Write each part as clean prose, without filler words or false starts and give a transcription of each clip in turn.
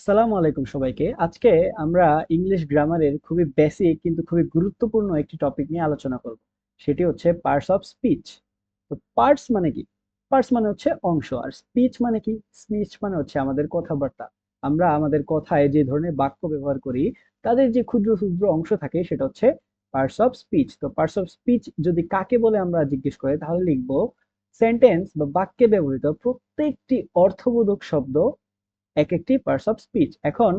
আসসালামু আলাইকুম সবাইকে। আজকে আমরা ইংলিশ গ্রামারের খুবই বেসিক কিন্তু খুবই গুরুত্বপূর্ণ একটি টপিক নিয়ে আলোচনা করব। সেটি হচ্ছে পার্টস অফ স্পিচ। তো পার্টস মানে কি? পার্টস মানে হচ্ছে অংশ, আর স্পিচ মানে কি? স্পিচ মানে হচ্ছে আমাদের কথাবার্তা। আমরা আমাদের কথায় যে ধরনের বাক্য ব্যবহার করি, তাদের যে ক্ষুদ্র ক্ষুদ্র অংশ থাকে সেটা হচ্ছে পার্টস অফ স্পিচ। তো পার্টস অফ স্পিচ যদি কাকে বলে আমরা জিজ্ঞেস করি, তাহলে লিখবো সেন্টেন্স বা বাক্যে ব্যবহৃত প্রত্যেকটি অর্থবোধক শব্দ এক একটি পার্টস অফ স্পিচ। এখন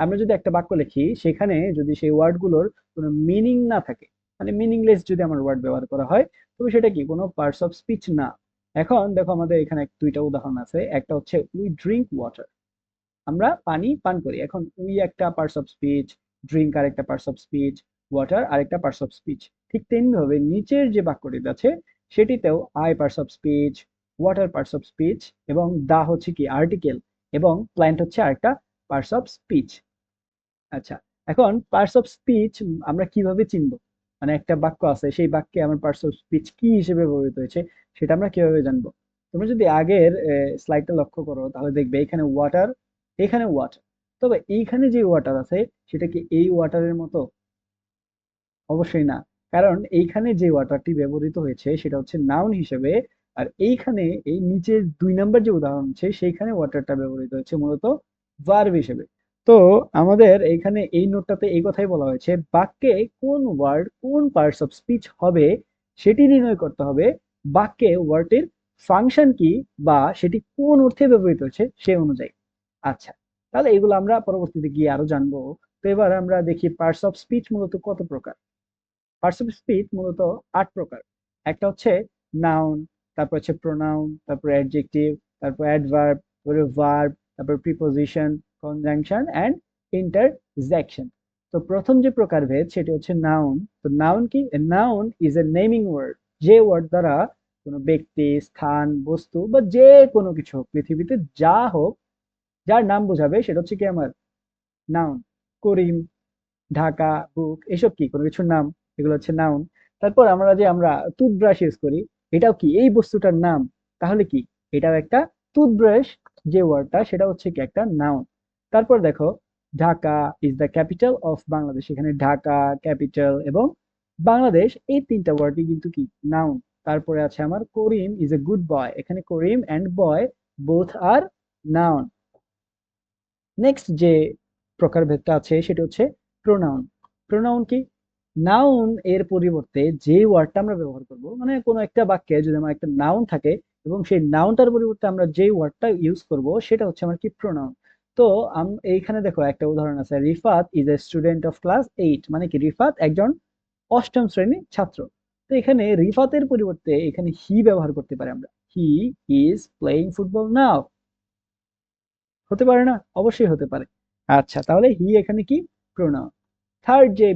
আমরা যদি একটা বাক্য লিখি, সেখানে যদি সেই ওয়ার্ডগুলোর কোনো মিনিং না থাকে, মানে মিনিংলেস যদি আমার ওয়ার্ড ব্যবহার করা হয়, তবে সেটা কি কোনো পার্টস অফ স্পিচ না। এখন দেখো, আমাদের এখানে দুইটা উদাহরণ আছে। একটা হচ্ছে উই ড্রিঙ্ক ওয়াটার, আমরা পানি পান করি। এখন উই একটা পার্টস অফ স্পিচ, ড্রিঙ্ক আর একটা পার্টস অফ স্পিচ, ওয়াটার আর একটা পার্টস অফ স্পিচ। ঠিক তেমনি ভাবে নিচের যে বাক্যটি আছে সেটিতেও I parts of speech, what are parts of speech, এবং দা হচ্ছে কি আর্টিকেল, এবং প্ল্যান্ট হচ্ছে আরেকটা পার্টস অফ স্পিচ। আচ্ছা, এখন পার্টস অফ স্পিচ আমরা কিভাবে চিনবো? মানে একটা বাক্য আছে, সেই বাক্যে আমার পার্টস অফ স্পিচ কি হিসেবে ব্যবহৃত হয়েছে, সেটা আমরা কিভাবে জানবো? তোমরা যদি আগের স্লাইডটা লক্ষ্য করো, তাহলে দেখবে এখানে ওয়াটার, এখানে ওয়াটার। তবে এইখানে যে ওয়াটার আছে, সেটা কি এই ওয়াটারের মতো? অবশ্যই না। কারণ এইখানে যে ওয়াটারটি ব্যবহৃত হয়েছে সেটা হচ্ছে নাউন হিসেবে, আর এইখানে এই নিচের ২ নাম্বার যে উদাহরণ আছে সেইখানে ওয়াটারটা ব্যবহৃত হয়েছে মূলত ভার্ব হিসেবে। তো আমাদের এইখানে এই নোটটাতে এই কথাই বলা হয়েছে, বাক্যে কোন ওয়ার্ড কোন পার্টস অফ স্পিচ হবে সেটি নির্ণয় করতে হবে বাক্যে ওয়ার্ডটির ফাংশন কি, বা সেটি কোন অর্থে ব্যবহৃত হচ্ছে সে অনুযায়ী। আচ্ছা, তাহলে এগুলো আমরা পরবর্তীতে গিয়ে আরো জানবো। তো এবার আমরা দেখি পার্টস অফ স্পিচ মূলত কত প্রকার। পার্টস অফ স্পিচ মূলত ৮ প্রকার। একটা হচ্ছে নাউন, তারপর হচ্ছে প্রোনাউন, তারপর অ্যাডজেক্টিভ, তারপর অ্যাডভার্ব, তারপরে ভার্ব, তারপর প্রিপোজিশন, কনজাংশন এন্ড ইন্টারজেকশন। তো প্রথম যে প্রকারভেদ সেটি হচ্ছে নাউন। তো নাউন কি? Noun is a naming word, যে ওয়ার্ড দ্বারা কোনো ব্যক্তি, স্থান, বস্তু বা যে কোনো কিছু হোক, পৃথিবীতে যা হোক, যার নাম বোঝাবে সেটা হচ্ছে কি আমার নাউন। করিম, ঢাকা, বুক, এসব কি কোনো কিছুর নাম? এগুলো হচ্ছে নাউন। তারপর আমরা টুথব্রাশ ইউজ করি, এটাও কি এই বস্তুটার নাম? তাহলে কি এটাও একটা টুথব্রাশ, যে ওয়ার্ডটা সেটা হচ্ছে কি একটা নাউন। তারপর দেখো, Dhaka is the capital of Bangladesh, এখানে ঢাকা, ক্যাপিটাল এবং বাংলাদেশ, এই ৩টা ওয়ার্ডই কিন্তু কি নাউন। তারপরে আছে আমার করিম ইজ এ গুড বয়, এখানে Karim and boy both are noun. Next যে প্রকারভেদটা আছে সেটা হচ্ছে প্রোনাউন। প্রোনাউন কি? নাউন এর পরিবর্তে যে ওয়ার্ডটা আমরা ব্যবহার করব, মানে কোনো একটা বাক্যে যদি আমার একটা নাউন থাকে এবং সেই নাউনটার পরিবর্তে আমরা যে ওয়ার্ডটা ইউজ করব সেটা হচ্ছে আমার কি প্রোনাউন। তো এইখানে দেখো একটা উদাহরণ আছে, Rifat is a student of class 8, মানে কি রিফাত একজন অষ্টম শ্রেণীর ছাত্র। তো এখানে রিফাতের পরিবর্তে এখানে হি ব্যবহার করতে পারি আমরা, হি ইজ প্লেইং ফুটবল নাও। হতে পারে না? অবশ্যই হতে পারে। আচ্ছা, তাহলে হি এখানে কি প্রোনাউন। থার্ড যে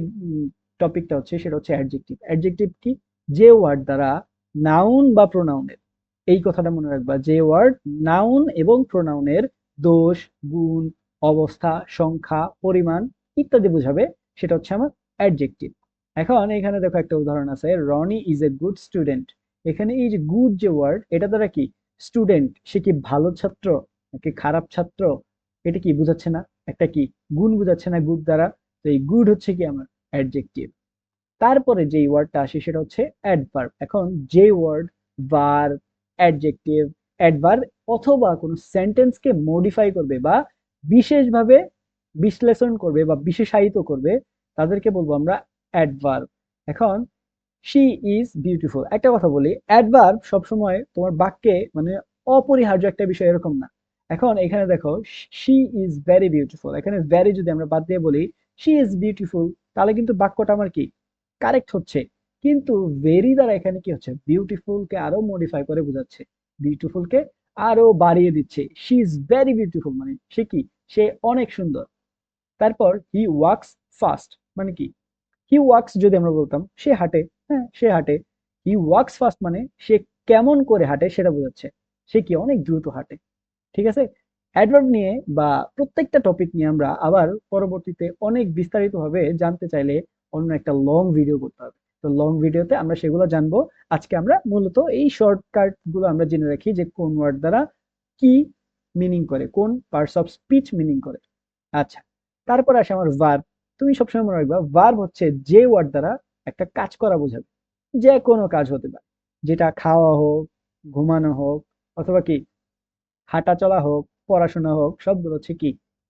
টপিকটা হচ্ছে সেটা হচ্ছে অ্যাডজেক্টিভ। অ্যাডজেক্টিভ কি? যে ওয়ার্ড দ্বারা নাউন বা প্রোনাউনের, এই কথাটা মনে রাখবা, যে ওয়ার্ড নাউন এবং প্রোনাউনের দোষ, গুণ, অবস্থা, সংখ্যা, পরিমাণ ইত্যাদি বোঝাবে, সেটা হচ্ছে আমার অ্যাডজেক্টিভ। এখন এখানে দেখো একটা উদাহরণ আছে, Rony is a good student. এখানে এই যে গুড যে ওয়ার্ড, এটা দ্বারা কি স্টুডেন্ট, সে কি ভালো ছাত্র নাকি খারাপ ছাত্র, এটা কি বুঝাচ্ছে না? একটা কি গুণ বুঝাচ্ছে না গুড দ্বারা? তো এই গুড হচ্ছে কি আমার অ্যাডজেক্টিভ। তারপরে যে ওয়ার্ডটা আসে সেটা হচ্ছে অ্যাডভার্ব। এখন যে ওয়ার্ড ভার্ব, অ্যাডজেক্টিভ, অ্যাডভার্ব অথবা কোনো সেন্টেন্সকে মডিফাই করবে বা বিশেষভাবে বিশ্লেষণ করবে বা বিশেষায়িত করবে, তাদেরকে বলবো আমরা অ্যাডভার্ব। এখন শি ইজ বিউটিফুল, একটা কথা বলি, অ্যাডভার্ব সবসময় তোমার বাক্যে মানে অপরিহার্য একটা বিষয় এরকম না। এখন এখানে দেখো, শি ইজ ভেরি বিউটিফুল, এখানে ভেরি যদি আমরা বাদ দিয়ে বলি শি ইজ বিউটিফুল, তাহলে কিন্তু বাক্যটা আমার কি কারেক্ট হচ্ছে। কিন্তু ভেরি দ্বারা এখানে কি হচ্ছে, বিউটিফুল কে আরো মডিফাই করে বোঝাচ্ছে, বিউটিফুল কে আরো বাড়িয়ে দিচ্ছে। শি ইজ ভেরি বিউটিফুল মানে সে কি, সে অনেক সুন্দর। তারপর হি ওয়াক্স ফাস্ট, মানে কি হি ওয়াক্স যদি আমরা বলতাম সে হাঁটে, হ্যাঁ সে হাঁটে। হি ওয়াক্স ফাস্ট মানে সে কেমন করে হাঁটে সেটা বোঝাচ্ছে, সে কি অনেক দ্রুত হাঁটে। ঠিক আছে? অ্যাডভার্ব নিয়ে বা প্রত্যেকটা টপিক নিয়ে আমরা আবার পরবর্তীতে অনেক বিস্তারিত ভাবে জানতে চাইলে অন্য একটা লং ভিডিও করতে হবে। তো লং ভিডিওতে আমরা সেগুলো জানবো। আজকে আমরা মূলত এই শর্টকাট গুলো আমরা জেনে রাখি যে কোন ওয়ার্ড দ্বারা কি মিনিং করে, কোন পার্টস অফ স্পিচ মিনিং করে। আচ্ছা, তারপর আসে আমার ভার্ব। তুমি সবসময় মনে রাখবা ভার্ব হচ্ছে যে ওয়ার্ড দ্বারা একটা কাজ করা বোঝাবে। যে কোনো কাজ হতে পারে, যেটা খাওয়া হোক, ঘুমানো হোক, অথবা কি হাঁটা চলা হোক, পড়াশোনা হোক, সবগুলো হচ্ছে কি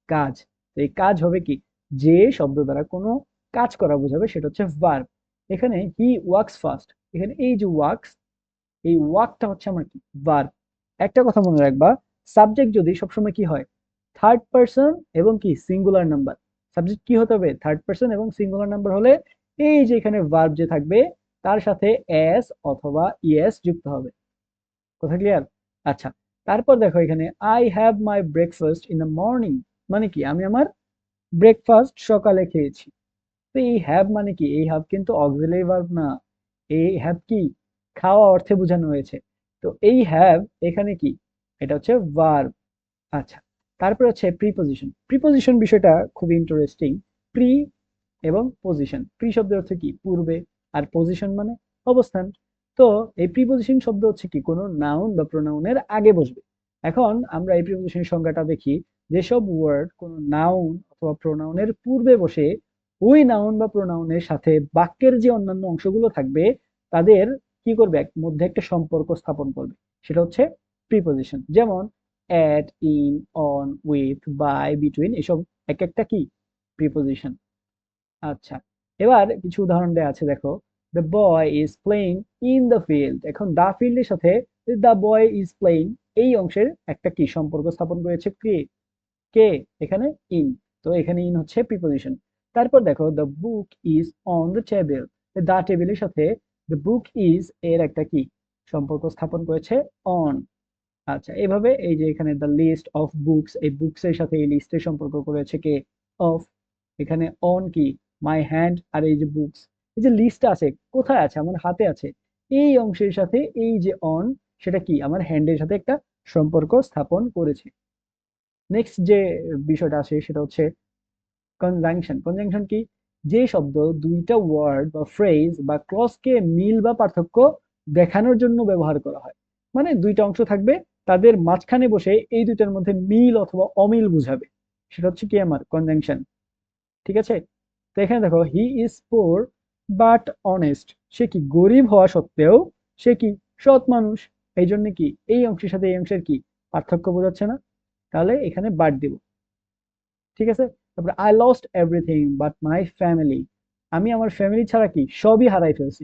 কাজ। তো এই কাজ হবে কি যে শব্দ দ্বারা কোনো কাজ করা বোঝাবে, সেটা হচ্ছে ভার্ব। এখানে হি ওয়ার্কস ফাস্ট, এখানে এই যে ওয়ার্কস, এই ওয়ার্কটা হচ্ছে আমার কি ভার্ব। একটা কথা মনে রাখবা, সাবজেক্ট যদি সবসময় কি হয় থার্ড পারসন এবং কি সিঙ্গুলার নাম্বার, সাবজেক্ট কি হতে হবে থার্ড পারসন এবং সিঙ্গুলার নাম্বার হলে এই যে এখানে ভার্ব যে থাকবে তার সাথে এস অথবা ইএস যুক্ত হবে। কথা ক্লিয়ার? আচ্ছা, তারপর দেখো এখানে I have my breakfast in the morning, মানে কি আমি আমার ব্রেকফাস্ট সকালে খেয়েছি। তো এই হ্যাভ মানে কি, এই হ্যাভ কিন্তু অক্সিলারি ভার্ব না, এই হ্যাভ কি খাওয়া অর্থে বোঝানো হয়েছে। তো এই হ্যাভ এখানে কি, এটা হচ্ছে ভার্ব। আচ্ছা, তারপর হচ্ছে প্রিপোজিশন। প্রিপোজিশন বিষয়টা খুব ইন্টারেস্টিং। প্রি এবং পজিশন, প্রি শব্দের অর্থ কি পূর্বে, আর পজিশন মানে অবস্থান। তো এই প্রিপোজিশন শব্দ হচ্ছে কি কোনো নাউন বা প্রোনাউনের আগে বসবে। এখন আমরা এই প্রিপোজিশনের সংজ্ঞাটা দেখি। যেসব ওয়ার্ড কোনো নাউন অথবা প্রোনাউনের পূর্বে বসে ওই নাউন বা প্রোনাউনের সাথে বাক্যের যে অন্যান্য অংশগুলো থাকবে তাদের কি করবে, মধ্যে একটা সম্পর্ক স্থাপন করবে, সেটা হচ্ছে প্রিপোজিশন। যেমন at, in, on, with, by, between, এসব এক একটা কি প্রিপোজিশন। আচ্ছা, এবার কিছু উদাহরণ দেওয়া আছে দেখো। The boy is playing in the field, এখন দা ফিল্ডের সাথে দ্য বয় ইজ প্লেইং এই অংশের একটা কি সম্পর্ক স্থাপন করেছে কে, কে এখানে ইন। তো এখানে ইন হচ্ছে প্রিপোজিশন। তারপর দেখো the book is on the table, the টেবিলের সাথে দ্য বুক ইজ এর একটা কি সম্পর্ক স্থাপন করেছে অন। আচ্ছা, এভাবে এই যে এখানে দ্য লিস্ট অফ বুকস, এই বুকস এর সাথে এই লিস্টের সম্পর্ক করেছে কে অফ। এখানে অন কি মাই হ্যান্ড, আর এই যে বুকস, এই যে লিস্ট আছে কোথায় আছে আমার হাতে আছে, এই অংশের সাথে এই যে অন সেটা কি আমার হ্যান্ডের সাথে একটা সম্পর্ক স্থাপন করেছে। নেক্সট যে বিষয়টা আসে সেটা হচ্ছে কনজাংশন। কনজাংশন কি, যে শব্দ দুইটা ওয়ার্ড বা ফ্রেজ বা ক্লজকে মিল বা পার্থক্য দেখানোর জন্য ব্যবহার করা হয়। মানে দুইটা অংশ থাকবে, তাদের মাঝখানে বসে এই দুইটার মধ্যে মিল অথবা অমিল বুঝাবে, সেটা হচ্ছে কি আমার কনজাংশন। ঠিক আছে? তো এখানে দেখো he is poor but honest, সে কি গরিব হওয়া সত্ত্বেও সে কি সৎ মানুষ। এই জন্য কি এই অংশের সাথে এই অংশের কি পার্থক্য বোঝাচ্ছে না, তাহলে এখানে বাদ দিব। ঠিক আছে? তারপরে I lost everything but my family, আমি আমার ফ্যামিলি ছাড়া কি সবই হারাই ফেলছি।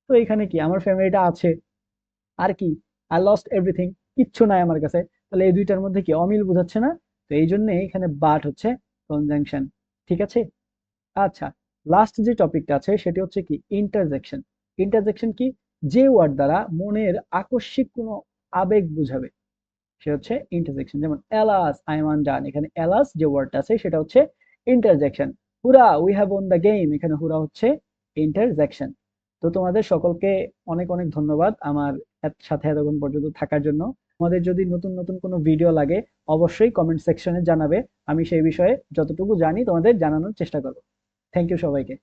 তো এখানে কি আমার ফ্যামিলিটা আছে, আর কি আই লস্ট এভরিথিং কিচ্ছু নাই আমার কাছে, তাহলে এই দুইটার মধ্যে কি অমিল বোঝাচ্ছে না। তো এই জন্য এখানে বাট হচ্ছে কনজাংশন। ঠিক আছে? আচ্ছা, লাস্ট যে টপিকটা আছে সেটি হচ্ছে কি ইন্টারজেকশন। ইন্টারজেকশন কি, যে ওয়ার্ড দ্বারা মনের আকস্মিক কোনো আবেগ বোঝাবে, সে হচ্ছে ইন্টারজেকশন। যেমন এলাস আই ওয়ান ডান, এখানে এলাস যে ওয়ার্ডটা আছে সেটা হচ্ছে interjection. Hura we have won the game, এখানে হুরা হচ্ছে ইন্টারজেকশন। তো তোমাদের সকলকে অনেক অনেক ধন্যবাদ আমার সাথে এতক্ষণ পর্যন্ত থাকার জন্য। আমাদের যদি নতুন নতুন কোনো ভিডিও লাগে অবশ্যই কমেন্ট সেকশনে জানাবে, আমি সেই বিষয়ে যতটুকু জানি তোমাদের জানানোর চেষ্টা করবো। থ্যাংক ইউ সবাইকে।